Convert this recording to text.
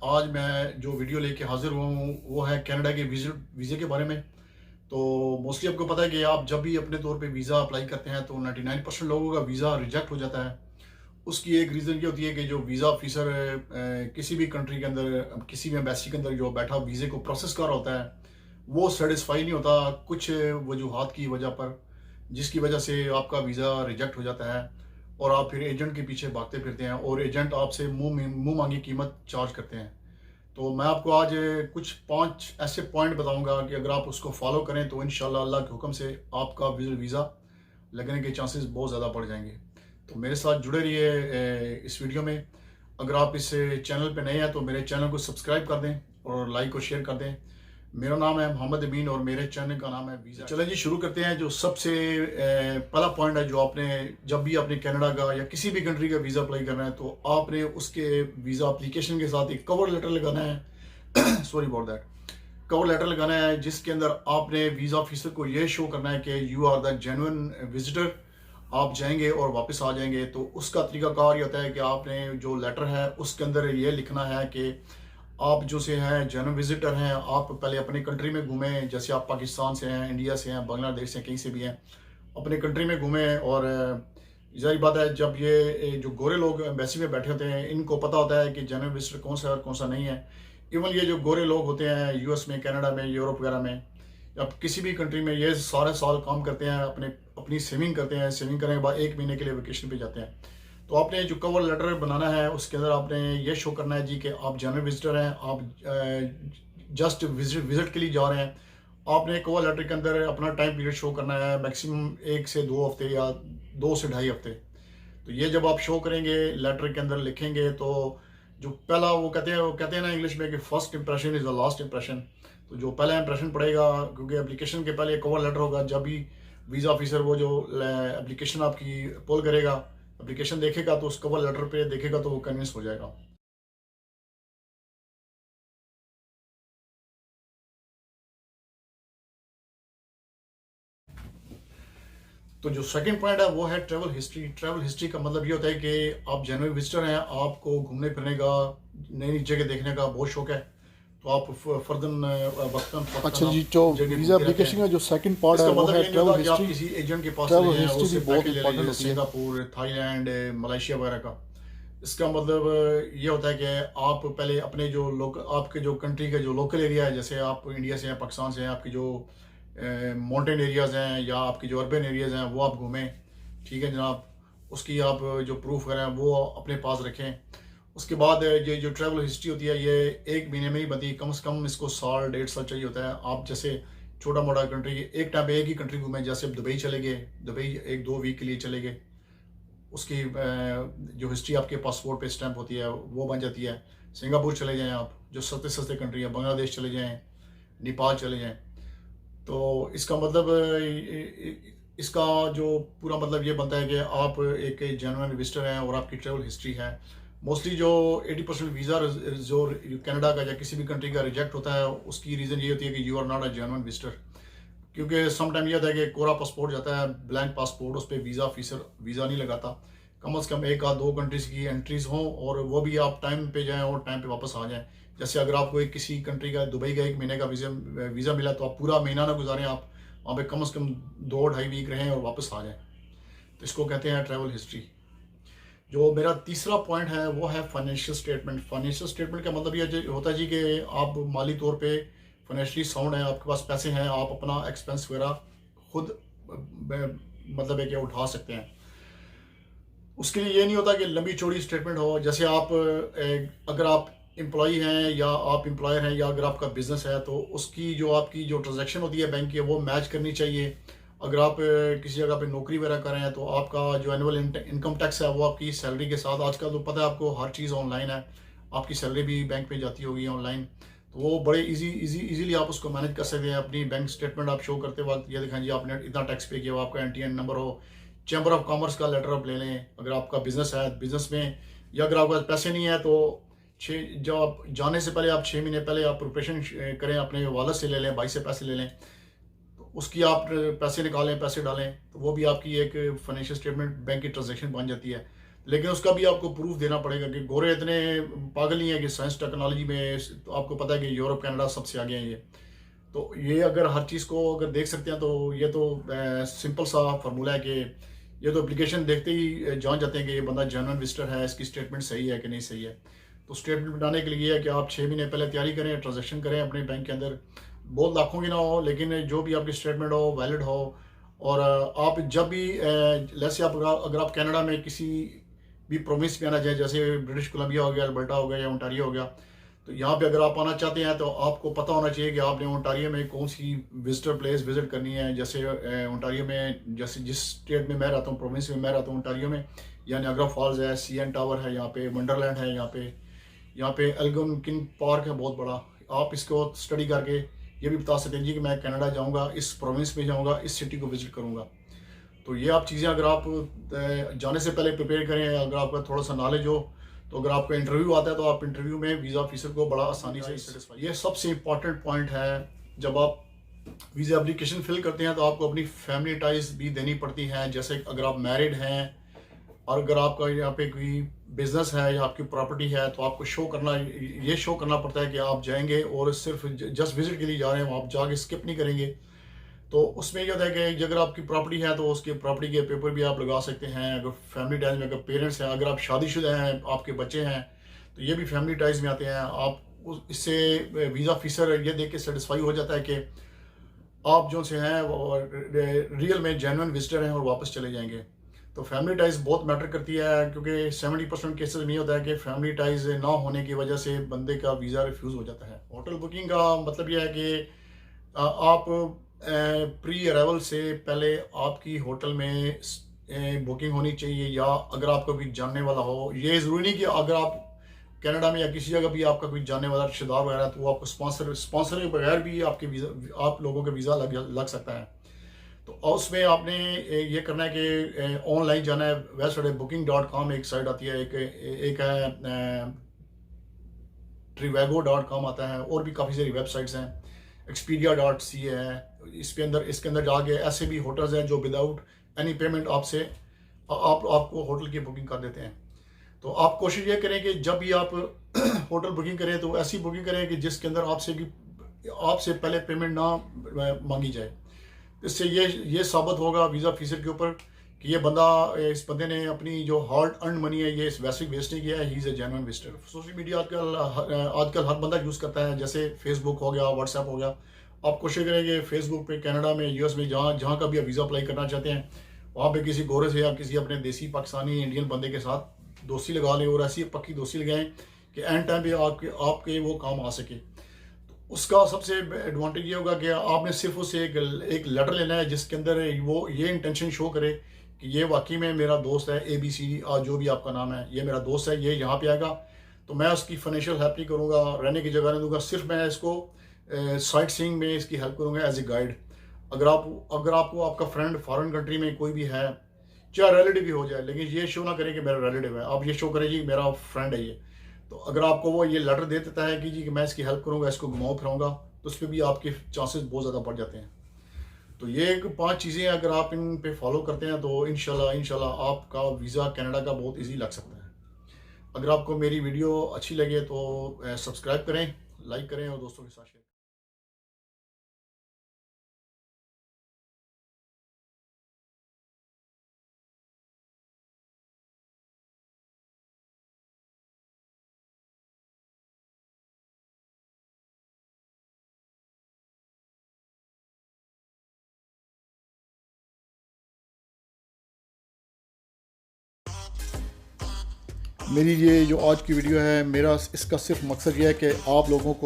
आज मैं जो वीडियो लेके हाजिर हुआ हूँ वो है कनाडा के वीज़े के बारे में। तो मोस्टली आपको पता है कि आप जब भी अपने तौर पे वीज़ा अप्लाई करते हैं तो 99% लोगों का वीज़ा रिजेक्ट हो जाता है। उसकी एक रीज़न ये होती है कि जो वीज़ा ऑफिसर किसी भी कंट्री के अंदर किसी भी एम्बेसी के अंदर जो बैठा वीज़े को प्रोसेस कर रहा होता है वो सेटिस्फाई नहीं होता कुछ वजूहात की वजह पर, जिसकी वजह से आपका वीज़ा रिजेक्ट हो जाता है और आप फिर एजेंट के पीछे भागते फिरते हैं और एजेंट आपसे मुंह मांगी कीमत चार्ज करते हैं। तो मैं आपको आज कुछ 5 ऐसे पॉइंट बताऊंगा कि अगर आप उसको फॉलो करें तो इंशाल्लाह अल्लाह के हुक्म से आपका वीज़ा लगने के चांसेस बहुत ज़्यादा बढ़ जाएंगे। तो मेरे साथ जुड़े रहिए इस वीडियो में। अगर आप इस चैनल पे नए हैं तो मेरे चैनल को सब्सक्राइब कर दें और लाइक और शेयर कर दें। मेरा नाम है मोहम्मद अमीन और मेरे चैनल का नाम है वीज़ा। चलिए जी शुरू करते हैं। जो सबसे पहला पॉइंट है, जो आपने जब भी आपने कनाडा का या किसी भी कंट्री का वीज़ा अप्लाई करना है तो आपने उसके वीज़ा एप्लीकेशन के साथ एक कवर लेटर लगाना है sorry about that, cover letter लगाना है जिसके अंदर आपने वीज़ा ऑफिसर को ये शो करना है कि you are the genuine visitor. आप जाएंगे और वापस आ जाएंगे तो उसका तरीकाकार ये होता है कि आपने जो लेटर है उसके अंदर ये लिखना है कि आप जो से हैं जेन्युइन विजिटर हैं, आप पहले अपने कंट्री में घूमें। जैसे आप पाकिस्तान से हैं, इंडिया से हैं, बांग्लादेश से, कहीं से भी हैं, अपने कंट्री में घूमें। और जाहिर बात है जब ये जो गोरे लोग एम्बेसी में बैठे होते हैं इनको पता होता है कि जेन्युइन विजिटर कौन सा है और कौन सा नहीं है। इवन ये जो गोरे लोग होते हैं यूएस में, कनाडा में, यूरोप वगैरह में या किसी भी कंट्री में, ये सारे साल काम करते हैं, अपनी सेविंग करते हैं। सेविंग करने के बाद 1 महीने के लिए वेकेशन पे जाते हैं। तो आपने जो कवर लेटर बनाना है उसके अंदर आपने ये शो करना है जी कि आप जेन्युइन विजिटर हैं, आप जस्ट विजिट के लिए जा रहे हैं। आपने कवर लेटर के अंदर अपना टाइम पीरियड शो करना है, मैक्सिमम 1 से 2 हफ्ते या 2 से ढाई हफ्ते। तो ये जब आप शो करेंगे लेटर के अंदर लिखेंगे तो जो पहला वो कहते हैं ना इंग्लिश में कि first impression is the last impression. तो जो पहला इंप्रेशन पड़ेगा, क्योंकि एप्लीकेशन के पहले कवर लेटर होगा, जब भी वीज़ा ऑफिसर वो जो एप्लीकेशन आपकी पुल करेगा, एप्लीकेशन देखेगा तो उस कवर लेटर पे देखेगा तो वो कन्विंस हो जाएगा। तो जो सेकंड पॉइंट है वो है ट्रैवल हिस्ट्री। ट्रैवल हिस्ट्री का मतलब ये होता है कि आप जेन्युइन विजिटर हैं, आपको घूमने फिरने का, नई नई जगह देखने का बहुत शौक है, तो आप फर्दन वक्तन अच्छा फवक्तन जी, आप जो जगह वीज़ा घूमते रहते एप्लीकेशन का हैं। जो सेकंड पार्ट है इसका वो मतलब है ये नहीं ट्रैवल होता कि आप हिस्ट्री। किसी एजेंट के पास चले ट्रैवल जाएं और हिस्ट्री भी उससे बहुत पैकेज ले इंपॉर्टेंट लीजिए, होती है। सिंगापुर, थाईलैंड, मलेशिया वगैरह का। इसका मतलब ये होता है कि आप पहले अपने जो आपके जो कंट्री का जो लोकल एरिया है, जैसे आप इंडिया से हैं, पाकिस्तान से हैं, आपकी जो माउंटेन एरियाज़ हैं या आपकी जो अर्बन एरियाज़ हैं वो आप घूमें। ठीक है जनाब, उसकी आप जो प्रूफ वगैरह हैं वो अपने पास रखें। उसके बाद ये जो ट्रैवल हिस्ट्री होती है ये 1 महीने में ही बनती है, कम से कम इसको साल 1.5 साल चाहिए होता है। आप जैसे छोटा मोटा कंट्री एक टाइम पे एक ही कंट्री घूमें, जैसे दुबई चले गए, दुबई 1-2 वीक के लिए चले गए, उसकी जो हिस्ट्री आपके पासपोर्ट पे स्टैंप होती है वो बन जाती है। सिंगापुर चले जाएं आप, जो सस्ते सस्ते कंट्री है, बांग्लादेश चले जाएं, नेपाल चले जाएं। तो इसका मतलब इसका जो पूरा मतलब ये बनता है कि आप एक जेन्युइन विजिटर हैं और आपकी ट्रैवल हिस्ट्री है। मोस्टली जो 80% वीज़ा जो कनाडा का या किसी भी कंट्री का रिजेक्ट होता है उसकी रीज़न ये होती है कि you are not a genuine visitor. क्योंकि सम टाइम ये होता है कि कोरा पासपोर्ट जाता है, ब्लैंक पासपोर्ट, उस पर वीज़ा ऑफिसर वीज़ा नहीं लगाता। कम से कम 1 या 2 कंट्रीज़ की एंट्रीज़ हों और वो भी आप टाइम पे जाएं और टाइम पे वापस आ जाएं। जैसे अगर आपको एक किसी कंट्री का, दुबई का 1 महीने का वीज़ा मिला तो आप पूरा महीना ना गुजारें, आप वहाँ पे कम से कम 2-2.5 वीक रहें और वापस आ जाएं। तो इसको कहते हैं ट्रैवल हिस्ट्री। जो मेरा तीसरा पॉइंट है वो है फाइनेंशियल स्टेटमेंट। फाइनेंशियल स्टेटमेंट का मतलब ये होता है जी कि आप माली तौर पे फाइनेंशियली साउंड है, आपके पास पैसे हैं, आप अपना एक्सपेंस वगैरह खुद मतलब है कि उठा सकते हैं। उसके लिए ये नहीं होता कि लंबी चौड़ी स्टेटमेंट हो। जैसे आप अगर आप एम्प्लॉई हैं या आप एम्प्लॉयर हैं या अगर आपका बिजनेस है तो उसकी जो आपकी जो ट्रांजैक्शन होती है बैंक की वो मैच करनी चाहिए। अगर आप किसी जगह पे नौकरी वगैरह कर रहे हैं तो आपका जो एनुअल इनकम टैक्स है वो आपकी सैलरी के साथ, आजकल तो पता है आपको हर चीज़ ऑनलाइन है, आपकी सैलरी भी बैंक पे जाती होगी ऑनलाइन। तो वो बड़े इजीली आप उसको मैनेज कर सकते हैं। अपनी बैंक स्टेटमेंट आप शो करते वक्त ये दिखाएं जी आपने इतना टैक्स पे किया हो, आपका एनटीएन नंबर हो, चैम्बर ऑफ कॉमर्स का लेटर आप ले लें अगर आपका बिजनेस है, बिजनेस में। या अगर आपके पास पैसे नहीं है तो जब आप जाने से पहले आप 6 महीने पहले आप प्रिपरेशन करें, अपने वालद से ले लें, भाई से पैसे ले लें, तो उसकी आप पैसे निकालें, पैसे डालें, तो वो भी आपकी एक फाइनेंशियल स्टेटमेंट बैंक की ट्रांजेक्शन बन जाती है। लेकिन उसका भी आपको प्रूफ देना पड़ेगा कि गोरे इतने पागल नहीं है कि साइंस टेक्नोलॉजी में, तो आपको पता है कि यूरोप कनाडा सबसे आगे हैं ये। तो ये अगर हर चीज़ को अगर देख सकते हैं तो ये तो सिंपल सा फार्मूला है कि ये तो एप्लीकेशन देखते ही जान जाते हैं कि ये बंदा जेन्युइन विजिटर है, इसकी स्टेटमेंट सही है कि नहीं सही है। तो स्टेटमेंट बनाने के लिए है कि आप 6 महीने पहले तैयारी करें, ट्रांजेक्शन करें अपने बैंक के अंदर, बहुत लाखों की ना हो लेकिन जो भी आपकी स्टेटमेंट हो वैलिड हो। और आप जब भी जैसे आप अगर आप कनाडा में किसी भी प्रोविंस में आना चाहें, जैसे ब्रिटिश कोलंबिया हो गया, अल्बर्टा हो गया या ओंटारियो हो गया, तो यहाँ पे अगर आप आना चाहते हैं तो आपको पता होना चाहिए कि आपने ओंटारियो में कौन सी विजिटर प्लेस विजिट करनी है। जैसे ओंटारियो में, जैसे जिस स्टेट में मैं रहता हूँ, प्रोविंस में मैं रहता हूँ ओंटारियो में, या नियाग्रा फॉल्स है, CN टावर है यहाँ पे, वंडरलैंड है यहाँ पे एल्गोनकिन पार्क है बहुत बड़ा। आप इसको स्टडी करके ये भी बता सकते हैं जी कि मैं कनाडा जाऊँगा, इस प्रोविंस में जाऊँगा, इस सिटी को विजिट करूँगा। तो ये आप चीज़ें अगर आप जाने से पहले प्रिपेयर करें, अगर आपका थोड़ा सा नॉलेज हो, तो अगर आपका इंटरव्यू आता है तो आप इंटरव्यू में वीज़ा ऑफिसर को बड़ा आसानी से सेटिस्फाई। ये सबसे इम्पॉर्टेंट पॉइंट है। जब आप वीज़ा एप्लीकेशन फिल करते हैं तो आपको अपनी फैमिली टाइज भी देनी पड़ती हैं। जैसे अगर आप मैरिड हैं और अगर आपका यहाँ पे कोई बिजनेस है या आपकी प्रॉपर्टी है, तो आपको ये शो करना पड़ता है कि आप जाएंगे और सिर्फ जस्ट विजिट के लिए जा रहे हैं, आप जाके स्किप नहीं करेंगे। तो उसमें यह होता है कि अगर आपकी प्रॉपर्टी है तो उसके प्रॉपर्टी के पेपर भी आप लगा सकते हैं। अगर फैमिली टाइज में अगर पेरेंट्स हैं, अगर आप शादीशुदा हैं, आपके बच्चे हैं, तो ये भी फैमिली टाइज में आते हैं। आप इससे वीज़ा ऑफिसर ये देख के सेटिस्फाई हो जाता है कि आप जो से हैं वो रियल में जेन्युइन विजिटर हैं और वापस चले जाएंगे। तो फैमिली टाइज बहुत मैटर करती है, क्योंकि 70% केसेस में होता है कि फैमिली टाइज ना होने की वजह से बंदे का वीज़ा रिफ्यूज़ हो जाता है। होटल बुकिंग का मतलब यह है कि आप प्री अराइवल से पहले आपकी होटल में बुकिंग होनी चाहिए, या अगर आपका कोई जानने वाला हो। ये ज़रूरी नहीं कि अगर आप कनाडा में या किसी जगह भी आपका कोई जानने वाला रिश्तेदार वगैरह है तो वो आपको स्पॉन्सर के बगैर भी आपके वीज़ा, आप लोगों का वीज़ा लग सकता है। तो उसमें आपने ये करना है कि ऑनलाइन जाना है। वेबसाइट booking.com एक साइट आती है, एक है trivago.com आता है, और भी काफ़ी सारी वेबसाइट्स हैं, expedia.ca है। इसके अंदर जाके ऐसे भी होटल्स हैं जो विदाउट एनी पेमेंट आपको होटल की बुकिंग कर देते हैं। तो आप कोशिश ये करें कि जब भी आप होटल बुकिंग करें तो ऐसी बुकिंग करें कि जिसके अंदर आपसे पहले पेमेंट ना मांगी जाए। इससे ये साबित होगा वीज़ा ऑफिसर के ऊपर कि इस बंदे ने अपनी जो हार्ड अर्न मनी है ये वैसे वेस्ट नहीं किया है, he is a genuine visitor. Social media आजकल हर बंदा यूज़ करता है, जैसे फेसबुक हो गया, व्हाट्सएप हो गया। आप कोशिश करेंगे फेसबुक पे कनाडा में, US में, जहाँ का भी आप वीज़ा अप्लाई करना चाहते हैं, वहाँ पे किसी गोरे से या किसी अपने देसी पाकिस्तानी इंडियन बंदे के साथ दोस्ती लगा लें, और ऐसी पक्की दोस्ती लगाएं कि एंड टाइम पे आपके वो काम आ सके। उसका सबसे एडवांटेज ये होगा कि आपने सिर्फ उससे एक लेटर लेना है जिसके अंदर वो ये इंटेंशन शो करे कि ये वाकई में मेरा दोस्त है, ABCD जो भी आपका नाम है, ये मेरा दोस्त है, ये यहाँ पे आएगा, तो मैं उसकी फाइनेंशियल हेल्प नहीं करूँगा, रहने की जगह नहीं दूंगा, सिर्फ मैं इसको साइट सीइंग में इसकी हेल्प करूँगा एज ए गाइड। अगर आपको आपका फ्रेंड फॉरेन कंट्री में कोई भी है, चाहे रिलेटिव भी हो जाए, लेकिन ये शो ना करें कि मेरा रिलेटिव है, आप ये शो करें जी मेरा फ्रेंड है ये। तो अगर आपको वो ये लेटर दे देता है कि जी कि मैं इसकी हेल्प करूँगा, इसको घुमाऊँ फिराऊँगा, तो उस पर भी आपके चांसेस बहुत ज़्यादा बढ़ जाते हैं। तो ये 5 चीज़ें अगर आप इन पे फॉलो करते हैं तो इंशाल्लाह आपका वीज़ा कनाडा का बहुत इजी लग सकता है। अगर आपको मेरी वीडियो अच्छी लगे तो सब्सक्राइब करें, लाइक करें और दोस्तों के साथ शेयर करें। मेरी ये जो आज की वीडियो है, मेरा इसका सिर्फ मकसद ये है कि आप लोगों को